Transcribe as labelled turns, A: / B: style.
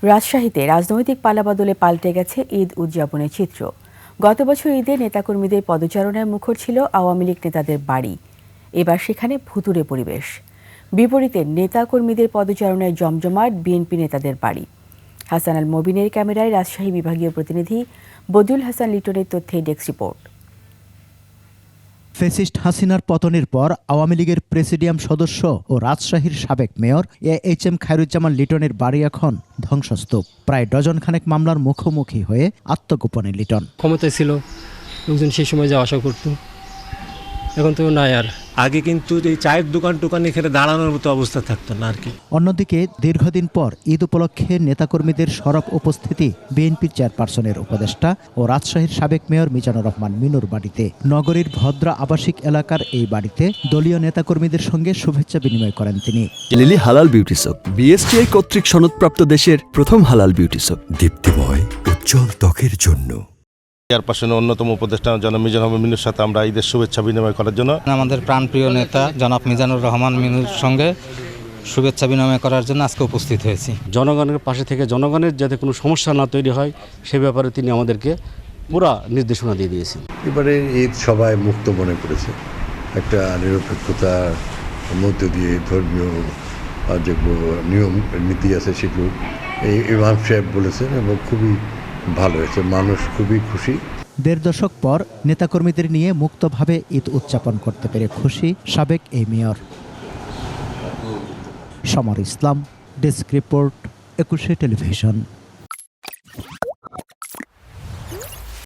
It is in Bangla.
A: রাজশাহীতে রাজনৈতিক পালাবদলে পাল্টে গেছে ঈদ উদযাপনের চিত্র। গত বছর ঈদে নেতাকর্মীদের পদচারণায় মুখর ছিল আওয়ামী লীগ নেতাদের বাড়ি। এবার সেখানে ভুতুড়ে পরিবেশ। বিপরীতে নেতাকর্মীদের পদচারণায় জমজমাট বিএনপি নেতাদের বাড়ি। হাসান আল মবিনের ক্যামেরায় রাজশাহী বিভাগীয় প্রতিনিধি বদিউল হাসান লিটনের তথ্যে ডেস্ক রিপোর্ট।
B: ফ্যাসিস্ট হাসিনার পতনের পর আওয়ামী লীগের প্রেসিডিয়াম সদস্য ও রাজশাহীর সাবেক মেয়র এএইচএম খায়রুজ্জামান লিটনের বাড়ি এখন ধ্বংসস্তূপ। প্রায় ডজনখানেক মামলার মুখোমুখি হয়ে আত্মগোপনে লিটন।
C: ক্ষমতায় ছিল, লোকজন সেই সময় যাওয়া আসা করতো, এখন তো নাই আর।
D: আগে কিন্তু এই চায়ের দোকান এখানে দাঁড়ানোর মতো অবস্থা থাকতো না আর কি।
B: অন্যদিকে দীর্ঘদিন পর ঈদ উপলক্ষে নেতাকর্মীদের সরব উপস্থিতি বিএনপির চেয়ারপারসনের উপদেষ্টা ও রাজশাহীর সাবেক মেয়র মিজানুর রহমান মিনুর বাড়িতে। নগরীর ভদ্রা আবাসিক এলাকার এই বাড়িতে দলীয় নেতাকর্মীদের সঙ্গে শুভেচ্ছা বিনিময় করেন তিনি।
E: লিলি হালাল বিউটি সোপ, বিএসটিআই কর্তৃক সনদপ্রাপ্ত দেশের প্রথম হালাল বিউটি সোপ। দীপ্তিময় উজ্জ্বল ত্বকের জন্য।
F: চেয়ারপারসনের অন্যতম উপদেষ্টা জনাব মিজানুর রহমান মিনুর সাথে আমরা ঈদের শুভেচ্ছা বিনিময় করার জন্য
G: আমাদের প্রাণপ্রিয় নেতা জনাব মিজানুর রহমান মিনুর সঙ্গে শুভেচ্ছা বিনিময় করার জন্য আজকে উপস্থিত হয়েছি।
H: জনগণের পাশে থেকে জনগণের যাতে কোনো সমস্যা না তৈরি হয় সে ব্যাপারে তিনি আমাদেরকে পুরা নির্দেশনা দিয়ে দিয়েছেন।
I: এবারে ঈদ সবাই মুক্ত মনে করেছে, একটা নিরপেক্ষতার মধ্য দিয়ে ধর্মীয় যেগুলো নিয়ম নীতি আছে সেগুলো এই ইমাম সাহেব বলেছেন এবং খুবই ভালো হয়েছে, মানুষ খুবই খুশি।
B: দেড় দশক পর নেতাকর্মীদের নিয়ে মুক্তভাবে ঈদ উদযাপন করতে পেরে খুশি সাবেক এই মেয়র। সমর ইসলাম, ডেস্ক রিপোর্ট, 21 টেলিভিশন।